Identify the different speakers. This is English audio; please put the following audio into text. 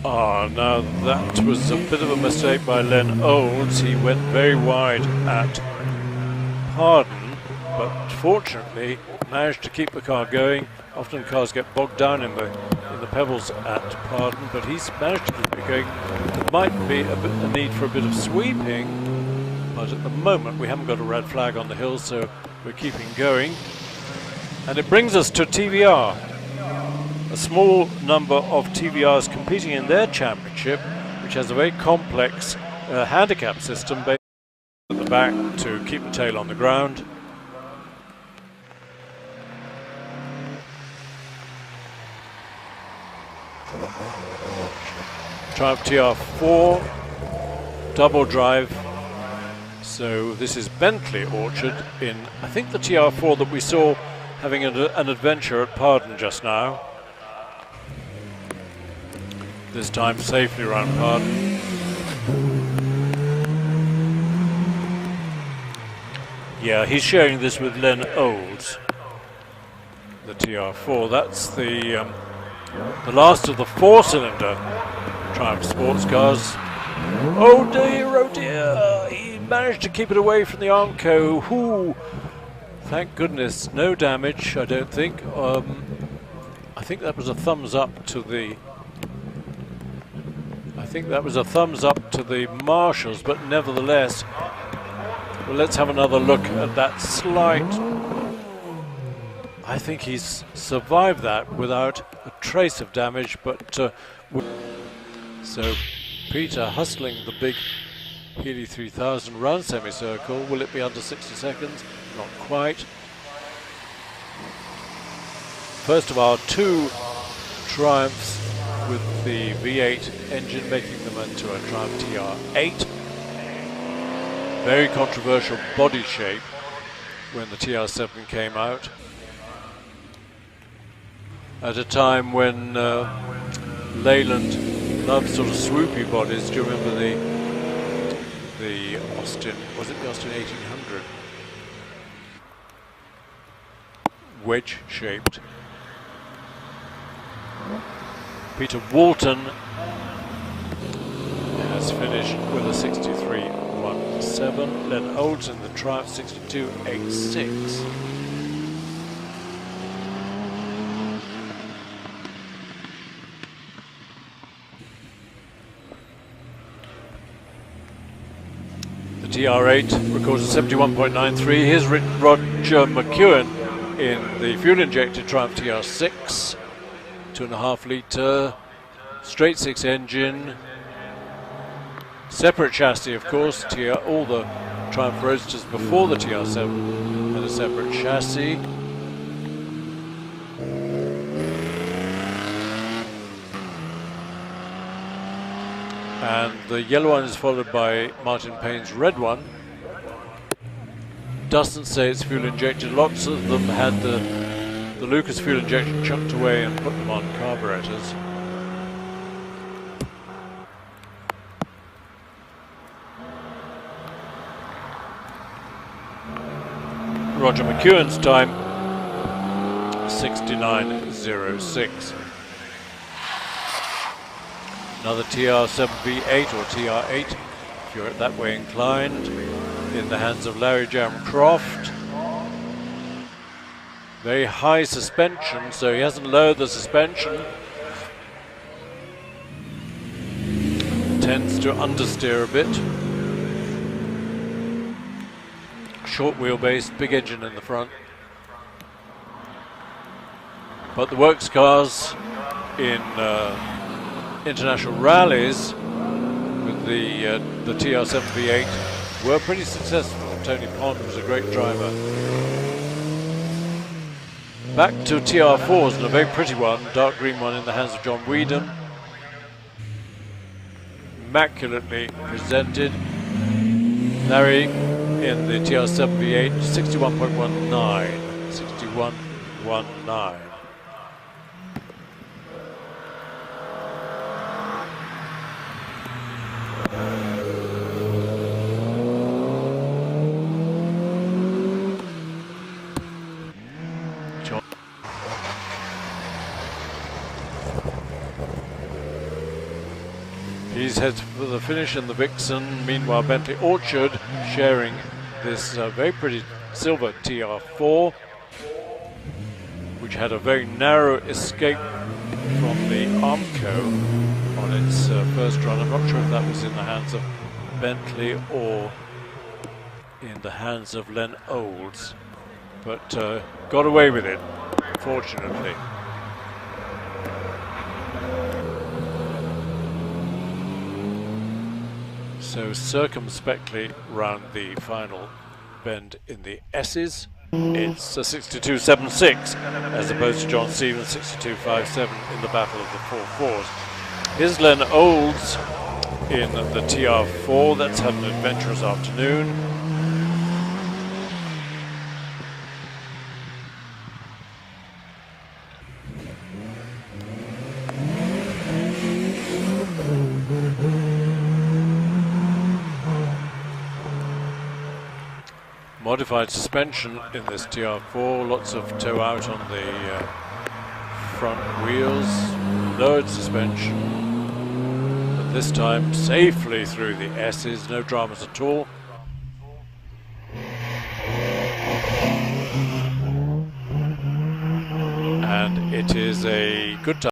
Speaker 1: Oh, now that was a bit of a mistake by Len Olds. He went very wide at Pardon, but fortunately managed to keep the car going. Often cars get bogged down in the pebbles at Pardon, but he's managed to keep it going. There might be a need for a bit of sweeping, but at the moment we haven't got a red flag on the hill, so we're keeping going. And it brings us to TVR. A small number of TVRs competing in their championship, which has a very complex handicap system based at the back to keep the tail on the ground. Triumph TR4 double drive. So this is Bentley Orchard in, I think, the TR4 that we saw having an adventure at Pardon just now. This time safely around Pardon. Yeah, he's sharing this with Len Olds, the TR4. That's the last of the four-cylinder Triumph sports cars. Oh dear, oh dear! He managed to keep it away from the Armco. Whoo! Thank goodness, no damage. I don't think. I think that was a thumbs up to the. I think that was a thumbs up to the marshals, but nevertheless, well, let's have another look at that slight. I think he's survived that without a trace of damage, but so Peter hustling the big Healy 3000 round semicircle. Will it be under 60 seconds? Not quite. First of our two Triumphs with the V8 engine, making them into a Triumph TR8. Very controversial body shape when the TR7 came out. At a time when Leyland loved sort of swoopy bodies. Do you remember the Austin, was it the Austin 1800? Wedge shaped. Peter Walton has finished with a 63.17. Len Olds in the Triumph 62.86. The TR8 records a 71.93. Here's Roger McEwen in the fuel-injected Triumph TR6. 2.5 litre, straight six engine, separate chassis of course. All the Triumph Roadsters before the TR7 had a separate chassis. And the yellow one is followed by Martin Payne's red one. Doesn't say it's fuel injected. Lots of them had the Lucas fuel injection chucked away and put them on carburetors. Roger McEwen's time 69.06. Another TR7 V8 or TR8 if you're that way inclined, in the hands of Larry Jam Croft. Very high suspension, so he hasn't lowered the suspension. Tends to understeer a bit. Short wheelbase, big engine in the front. But the works cars in international rallies with the TR7 V8 were pretty successful. Tony Pond was a great driver. Back to TR4s, and a very pretty one, dark green one in the hands of John Whedon. Immaculately presented. Larry in the TR7 V8, 61.19. 61.19. He's headed for the finish in the Vixen. Meanwhile, Bentley Orchard sharing this very pretty silver TR4, which had a very narrow escape from the Armco on its first run. I'm not sure if that was in the hands of Bentley or in the hands of Len Olds, but got away with it, fortunately. So circumspectly round the final bend in the S's. It's a 62.76 as opposed to John Stevens' 62.57 in the battle of the 4-4s. Here's Len Olds in the TR4. That's had an adventurous afternoon. Modified suspension in this TR4, lots of toe out on the front wheels, lowered suspension, but this time safely through the S's, no dramas at all. And it is a good time.